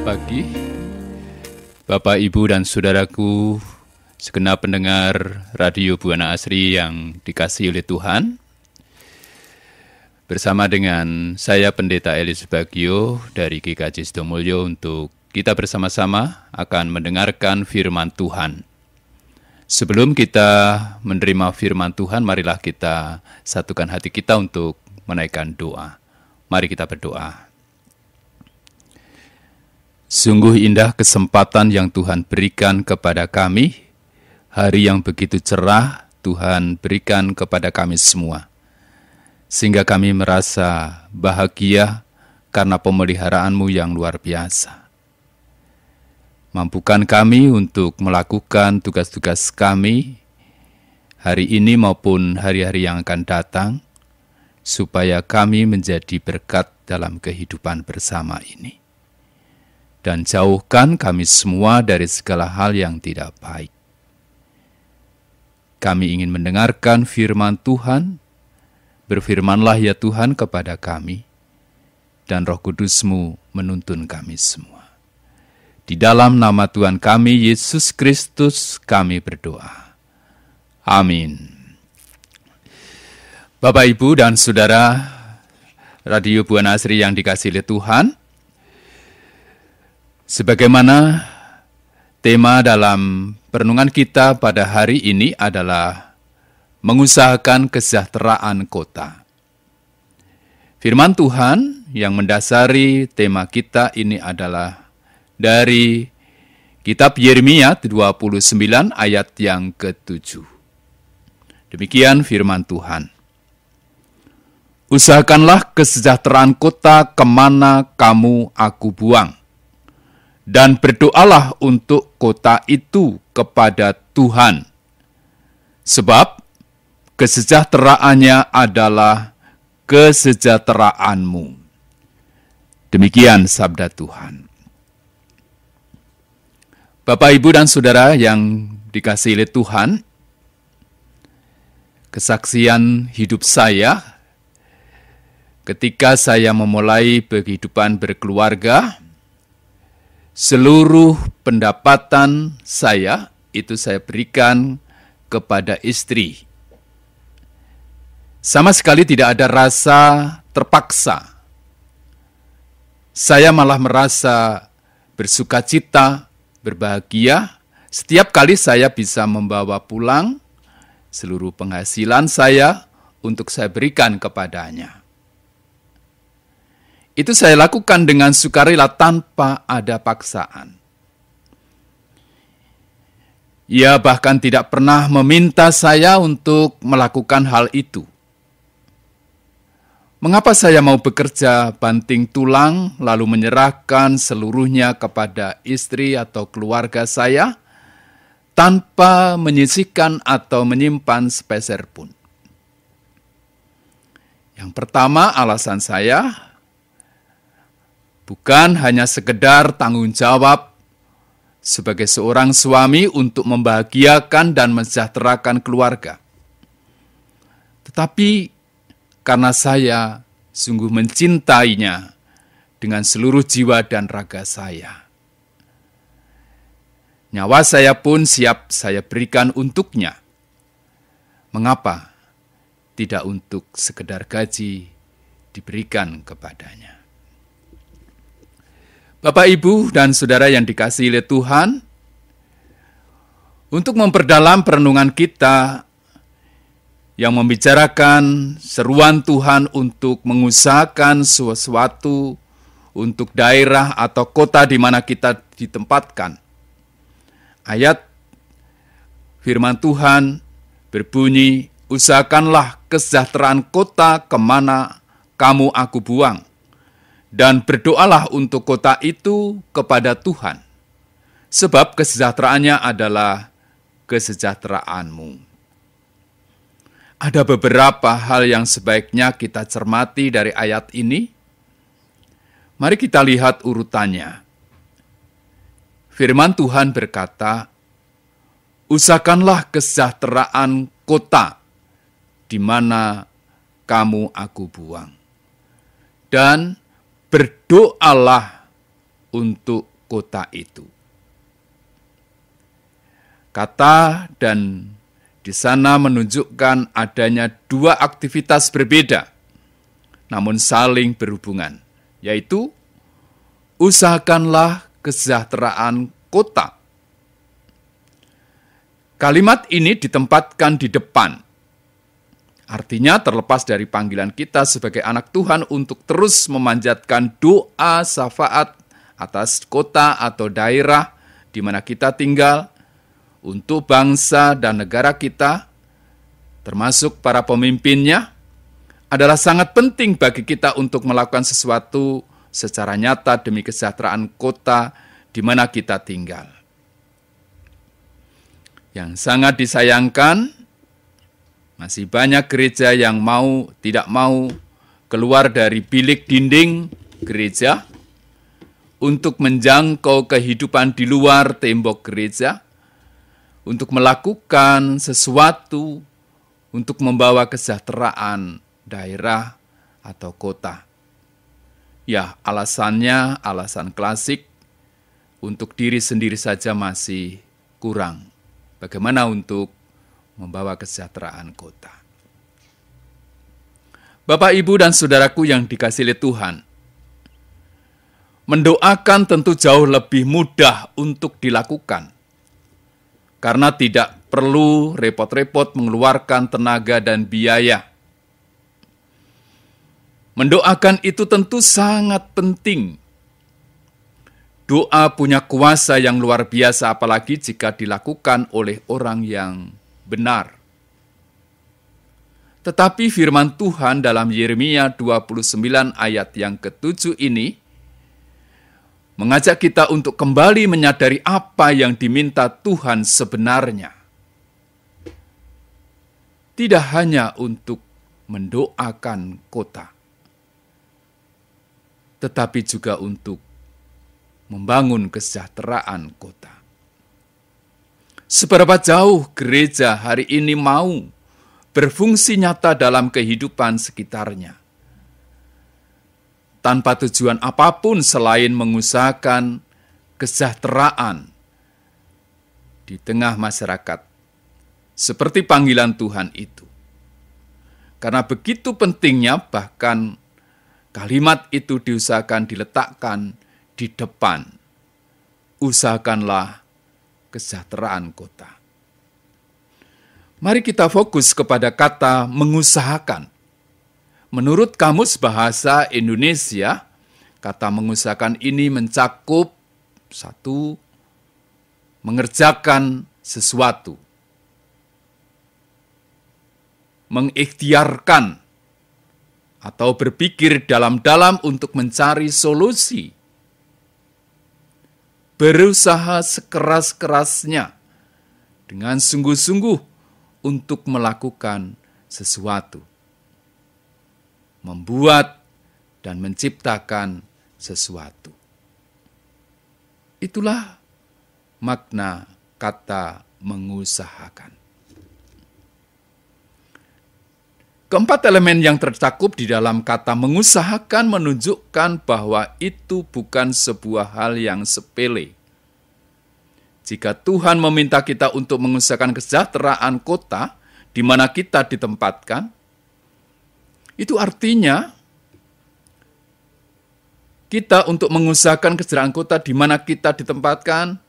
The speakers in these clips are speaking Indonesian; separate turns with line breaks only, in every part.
pagi, Bapak, Ibu, dan Saudaraku, segenap pendengar Radio Buana Asri yang dikasihi oleh Tuhan. Bersama dengan saya, Pendeta Eli Subagio dari GKJ Sidomulyo, untuk kita bersama-sama akan mendengarkan firman Tuhan. Sebelum kita menerima firman Tuhan, marilah kita satukan hati kita untuk menaikkan doa. Mari kita berdoa. Sungguh indah kesempatan yang Tuhan berikan kepada kami, hari yang begitu cerah Tuhan berikan kepada kami semua, sehingga kami merasa bahagia karena pemeliharaanmu yang luar biasa. Mampukan kami untuk melakukan tugas-tugas kami hari ini maupun hari-hari yang akan datang, supaya kami menjadi berkat dalam kehidupan bersama ini. Dan jauhkan kami semua dari segala hal yang tidak baik. Kami ingin mendengarkan firman Tuhan. Berfirmanlah ya Tuhan kepada kami, dan Roh Kudus-Mu menuntun kami semua. Di dalam nama Tuhan kami, Yesus Kristus, kami berdoa. Amin. Bapak, Ibu, dan Saudara Radio Buana Asri yang dikasihi oleh Tuhan, sebagaimana tema dalam perenungan kita pada hari ini adalah mengusahakan kesejahteraan kota. Firman Tuhan yang mendasari tema kita ini adalah dari kitab Yeremia 29 ayat yang ke-7. Demikian firman Tuhan. Usahakanlah kesejahteraan kota kemana kamu aku buang, dan berdoalah untuk kota itu kepada Tuhan, sebab kesejahteraannya adalah kesejahteraanmu. Demikian sabda Tuhan. Bapak, Ibu, dan Saudara yang dikasihi oleh Tuhan, kesaksian hidup saya ketika saya memulai kehidupan berkeluarga, seluruh pendapatan saya itu saya berikan kepada istri. Sama sekali tidak ada rasa terpaksa. Saya malah merasa bersukacita, berbahagia setiap kali saya bisa membawa pulang seluruh penghasilan saya untuk saya berikan kepadanya. Itu saya lakukan dengan sukarela tanpa ada paksaan. Ia bahkan tidak pernah meminta saya untuk melakukan hal itu. Mengapa saya mau bekerja banting tulang lalu menyerahkan seluruhnya kepada istri atau keluarga saya tanpa menyisihkan atau menyimpan sepeser pun? Yang pertama, alasan saya bukan hanya sekedar tanggung jawab sebagai seorang suami untuk membahagiakan dan mensejahterakan keluarga, tetapi karena saya sungguh mencintainya dengan seluruh jiwa dan raga saya. Nyawa saya pun siap saya berikan untuknya. Mengapa tidak untuk sekedar gaji diberikan kepadanya? Bapak, Ibu, dan Saudara yang dikasihi oleh Tuhan, untuk memperdalam perenungan kita yang membicarakan seruan Tuhan untuk mengusahakan sesuatu untuk daerah atau kota di mana kita ditempatkan. Ayat firman Tuhan berbunyi, usahakanlah kesejahteraan kota kemana kamu aku buang, dan berdoalah untuk kota itu kepada Tuhan, sebab kesejahteraannya adalah kesejahteraanmu. Ada beberapa hal yang sebaiknya kita cermati dari ayat ini. Mari kita lihat urutannya. Firman Tuhan berkata, usahakanlah kesejahteraan kota di mana kamu aku buang, dan berdoalah untuk kota itu. Kata dan di sana menunjukkan adanya dua aktivitas berbeda, namun saling berhubungan, yaitu usahakanlah kesejahteraan kota. Kalimat ini ditempatkan di depan. Artinya terlepas dari panggilan kita sebagai anak Tuhan untuk terus memanjatkan doa syafaat atas kota atau daerah di mana kita tinggal, untuk bangsa dan negara kita, termasuk para pemimpinnya, adalah sangat penting bagi kita untuk melakukan sesuatu secara nyata demi kesejahteraan kota di mana kita tinggal. Yang sangat disayangkan, masih banyak gereja yang tidak mau keluar dari bilik dinding gereja untuk menjangkau kehidupan di luar tembok gereja, untuk melakukan sesuatu untuk membawa kesejahteraan daerah atau kota. Ya, alasannya alasan klasik, untuk diri sendiri saja masih kurang. Bagaimana untuk membawa kesejahteraan kota? Bapak, Ibu, dan saudaraku yang dikasihi Tuhan, mendoakan tentu jauh lebih mudah untuk dilakukan, karena tidak perlu repot-repot mengeluarkan tenaga dan biaya. Mendoakan itu tentu sangat penting. Doa punya kuasa yang luar biasa, apalagi jika dilakukan oleh orang yang benar. Tetapi firman Tuhan dalam Yeremia 29 ayat yang ke-7 ini mengajak kita untuk kembali menyadari apa yang diminta Tuhan sebenarnya. Tidak hanya untuk mendoakan kota, tetapi juga untuk membangun kesejahteraan kota. Seberapa jauh gereja hari ini mau berfungsi nyata dalam kehidupan sekitarnya, tanpa tujuan apapun selain mengusahakan kesejahteraan di tengah masyarakat, seperti panggilan Tuhan itu. Karena begitu pentingnya, bahkan kalimat itu diusahakan diletakkan di depan. Usahakanlah kesejahteraan kota. Mari kita fokus kepada kata mengusahakan. Menurut Kamus Bahasa Indonesia, kata mengusahakan ini mencakup satu, mengerjakan sesuatu, mengikhtiarkan atau berpikir dalam-dalam untuk mencari solusi, berusaha sekeras-kerasnya dengan sungguh-sungguh untuk melakukan sesuatu, membuat dan menciptakan sesuatu. Itulah makna kata mengusahakan. Keempat elemen yang tercakup di dalam kata mengusahakan menunjukkan bahwa itu bukan sebuah hal yang sepele. Jika Tuhan meminta kita untuk mengusahakan kesejahteraan kota di mana kita ditempatkan, itu artinya kita untuk mengusahakan kesejahteraan kota di mana kita ditempatkan,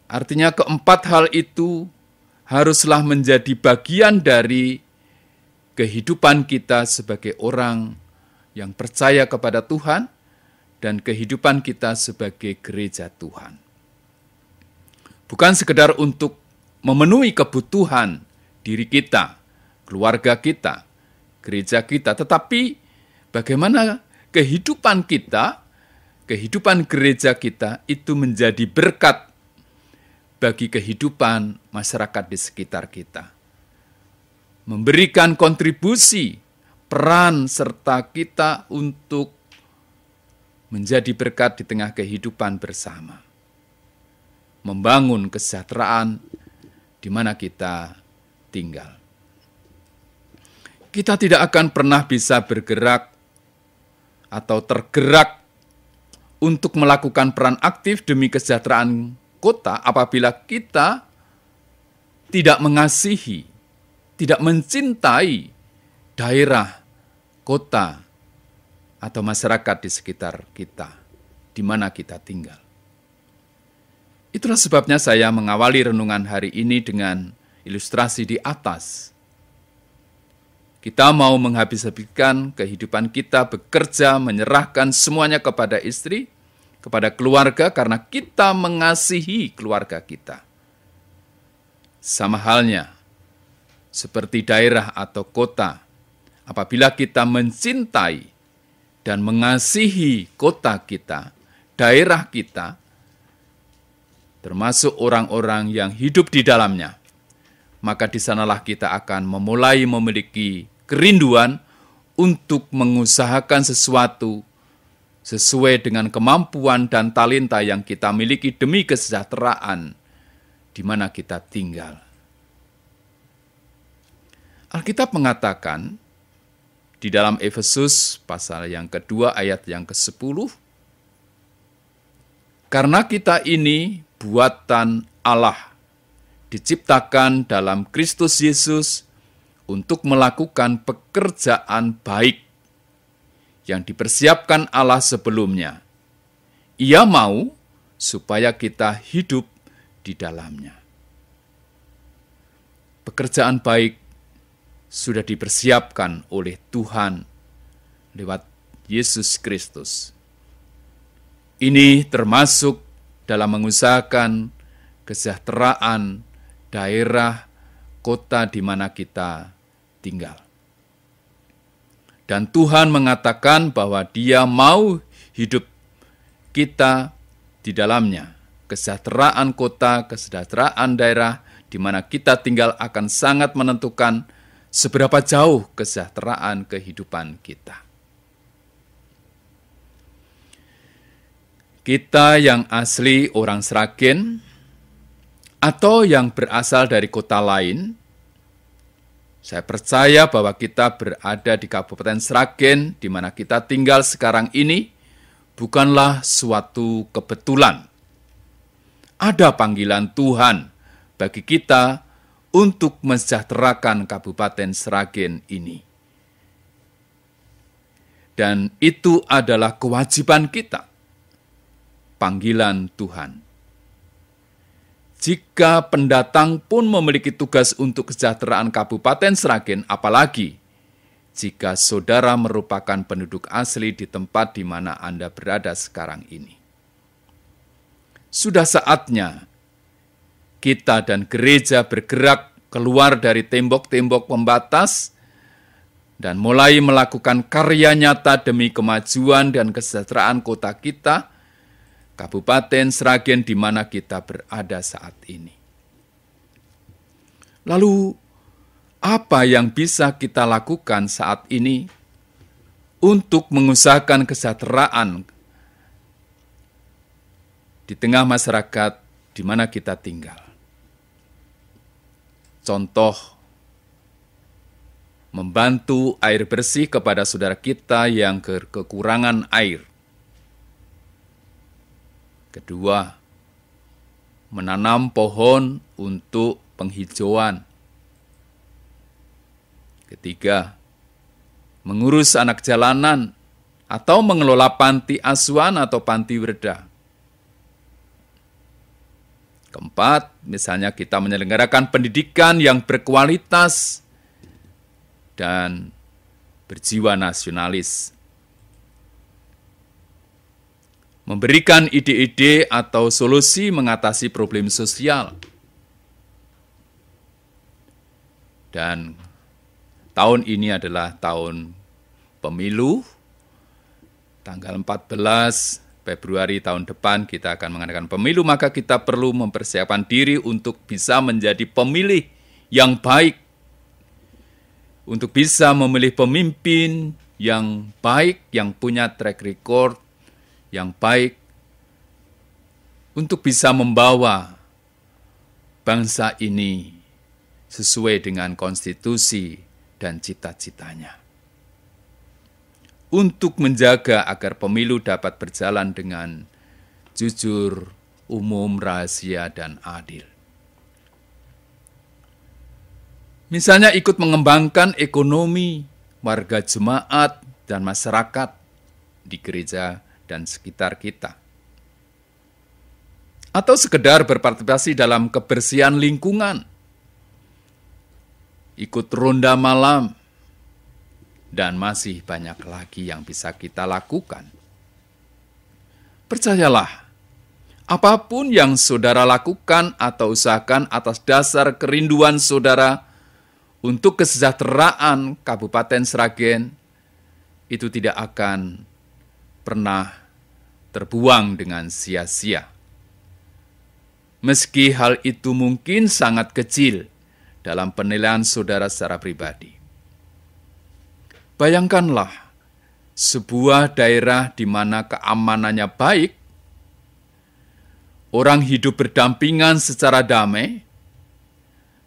artinya keempat hal itu haruslah menjadi bagian dari kehidupan kita sebagai orang yang percaya kepada Tuhan dan kehidupan kita sebagai gereja Tuhan. Bukan sekedar untuk memenuhi kebutuhan diri kita, keluarga kita, gereja kita, tetapi bagaimana kehidupan kita, kehidupan gereja kita itu menjadi berkat bagi kehidupan masyarakat di sekitar kita. Memberikan kontribusi, peran serta kita untuk menjadi berkat di tengah kehidupan bersama. Membangun kesejahteraan di mana kita tinggal. Kita tidak akan pernah bisa bergerak atau tergerak untuk melakukan peran aktif demi kesejahteraan kota apabila kita tidak mengasihi, tidak mencintai daerah, kota, atau masyarakat di sekitar kita, di mana kita tinggal. Itulah sebabnya saya mengawali renungan hari ini dengan ilustrasi di atas. Kita mau menghabis-habiskan kehidupan kita, bekerja, menyerahkan semuanya kepada istri, kepada keluarga, karena kita mengasihi keluarga kita. Sama halnya, seperti daerah atau kota, apabila kita mencintai dan mengasihi kota kita, daerah kita, termasuk orang-orang yang hidup di dalamnya, maka di sanalah kita akan memulai memiliki kerinduan untuk mengusahakan sesuatu sesuai dengan kemampuan dan talenta yang kita miliki demi kesejahteraan di mana kita tinggal. Alkitab mengatakan di dalam Efesus pasal yang kedua ayat yang ke-10, karena kita ini buatan Allah, diciptakan dalam Kristus Yesus untuk melakukan pekerjaan baik yang dipersiapkan Allah sebelumnya. Ia mau supaya kita hidup di dalamnya. Pekerjaan baik sudah dipersiapkan oleh Tuhan lewat Yesus Kristus. Ini termasuk dalam mengusahakan kesejahteraan daerah, kota di mana kita tinggal. Dan Tuhan mengatakan bahwa Dia mau hidup kita di dalamnya. Kesejahteraan kota, kesejahteraan daerah di mana kita tinggal akan sangat menentukan seberapa jauh kesejahteraan kehidupan kita. Kita yang asli orang Sragen atau yang berasal dari kota lain, saya percaya bahwa kita berada di Kabupaten Sragen, di mana kita tinggal sekarang ini, bukanlah suatu kebetulan. Ada panggilan Tuhan bagi kita untuk mensejahterakan Kabupaten Sragen ini. Dan itu adalah kewajiban kita, panggilan Tuhan. Jika pendatang pun memiliki tugas untuk kesejahteraan Kabupaten Sragen, apalagi jika saudara merupakan penduduk asli di tempat di mana Anda berada sekarang ini. Sudah saatnya kita dan gereja bergerak keluar dari tembok-tembok pembatas dan mulai melakukan karya nyata demi kemajuan dan kesejahteraan kota kita, Kabupaten Sragen di mana kita berada saat ini. Lalu, apa yang bisa kita lakukan saat ini untuk mengusahakan kesejahteraan di tengah masyarakat di mana kita tinggal? Contoh, membantu air bersih kepada saudara kita yang kekurangan air. Kedua, menanam pohon untuk penghijauan. Ketiga, mengurus anak jalanan atau mengelola panti asuhan atau panti werda. Keempat, misalnya kita menyelenggarakan pendidikan yang berkualitas dan berjiwa nasionalis. Memberikan ide-ide atau solusi mengatasi problem sosial. Dan tahun ini adalah tahun pemilu, tanggal 14 Februari tahun depan kita akan mengadakan pemilu, maka kita perlu mempersiapkan diri untuk bisa menjadi pemilih yang baik, untuk bisa memilih pemimpin yang baik, yang punya track record yang baik, untuk bisa membawa bangsa ini sesuai dengan konstitusi dan cita-citanya. untuk menjaga agar pemilu dapat berjalan dengan jujur, umum, rahasia, dan adil. Misalnya ikut mengembangkan ekonomi warga jemaat dan masyarakat di gereja dan sekitar kita. Atau sekedar berpartisipasi dalam kebersihan lingkungan, ikut ronda malam, dan masih banyak lagi yang bisa kita lakukan. Percayalah, apapun yang saudara lakukan atau usahakan atas dasar kerinduan saudara untuk kesejahteraan Kabupaten Sragen, itu tidak akan pernah terbuang dengan sia-sia. Meski hal itu mungkin sangat kecil dalam penilaian saudara secara pribadi. Bayangkanlah sebuah daerah di mana keamanannya baik, orang hidup berdampingan secara damai,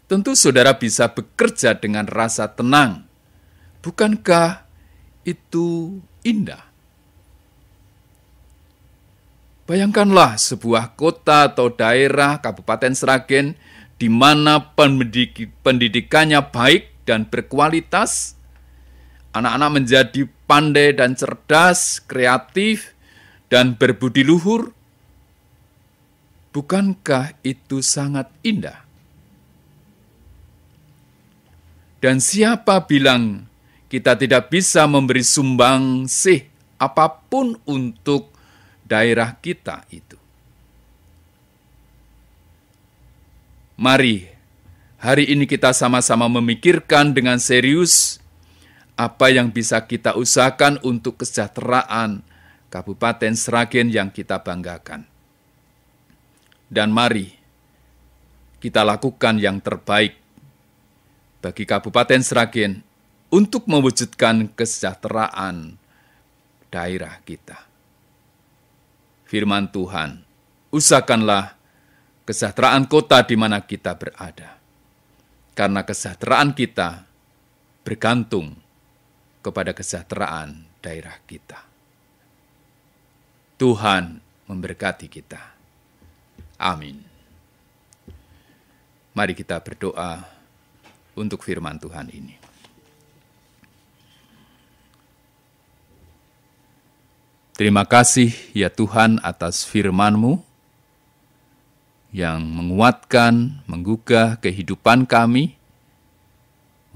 tentu saudara bisa bekerja dengan rasa tenang. Bukankah itu indah? Bayangkanlah sebuah kota atau daerah Kabupaten Sragen di mana pendidikannya baik dan berkualitas, anak-anak menjadi pandai dan cerdas, kreatif, dan berbudi luhur. Bukankah itu sangat indah? Dan siapa bilang kita tidak bisa memberi sumbangsih apapun untuk daerah kita itu? Mari, hari ini kita sama-sama memikirkan dengan serius apa yang bisa kita usahakan untuk kesejahteraan Kabupaten Sragen yang kita banggakan. Dan mari kita lakukan yang terbaik bagi Kabupaten Sragen untuk mewujudkan kesejahteraan daerah kita. Firman Tuhan, usahakanlah kesejahteraan kota di mana kita berada. Karena kesejahteraan kita bergantung kepada kesejahteraan daerah kita. Tuhan memberkati kita. Amin. Mari kita berdoa untuk firman Tuhan ini. Terima kasih ya Tuhan atas firman-Mu yang menguatkan, menggugah kehidupan kami,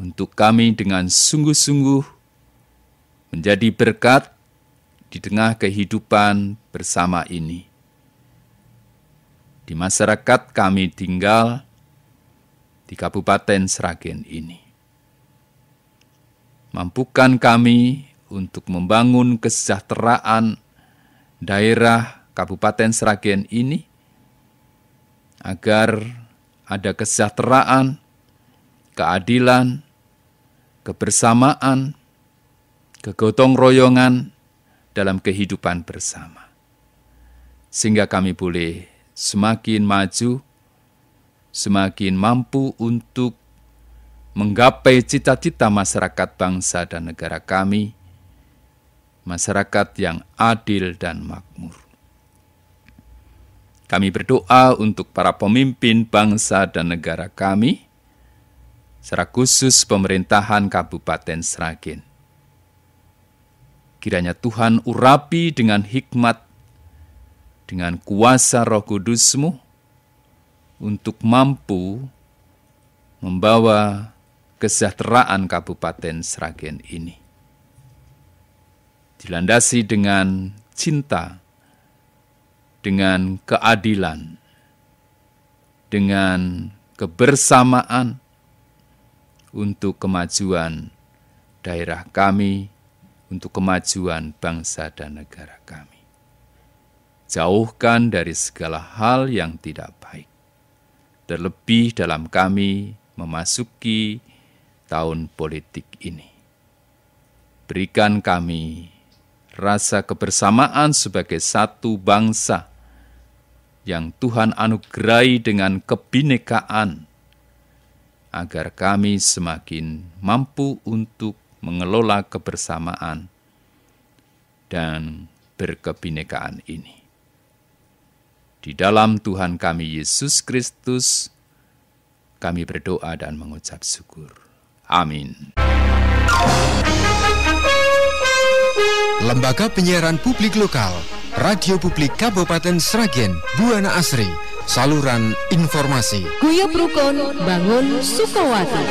untuk kami dengan sungguh-sungguh menjadi berkat di tengah kehidupan bersama ini. Di masyarakat kami tinggal di Kabupaten Sragen ini. Mampukan kami untuk membangun kesejahteraan daerah Kabupaten Sragen ini, agar ada kesejahteraan, keadilan, kebersamaan, kegotong royongan dalam kehidupan bersama. Sehingga kami boleh semakin maju, semakin mampu untuk menggapai cita-cita masyarakat bangsa dan negara kami, masyarakat yang adil dan makmur. Kami berdoa untuk para pemimpin bangsa dan negara kami, secara khusus pemerintahan Kabupaten Sragen. Kiranya Tuhan urapi dengan hikmat, dengan kuasa Roh Kudus-Mu, untuk mampu membawa kesejahteraan Kabupaten Sragen ini. Dilandasi dengan cinta, dengan keadilan, dengan kebersamaan untuk kemajuan daerah kami, untuk kemajuan bangsa dan negara kami. Jauhkan dari segala hal yang tidak baik, terlebih dalam kami memasuki tahun politik ini. Berikan kami rasa kebersamaan sebagai satu bangsa yang Tuhan anugerahi dengan kebinekaan, agar kami semakin mampu untuk mengelola kebersamaan dan berkebinekaan ini. Di dalam Tuhan kami Yesus Kristus, kami berdoa dan mengucap syukur. Amin.
Lembaga Penyiaran Publik Lokal, Radio Publik Kabupaten Sragen, Buana Asri, saluran informasi.
Guyub Rukun Bangun Sukawati.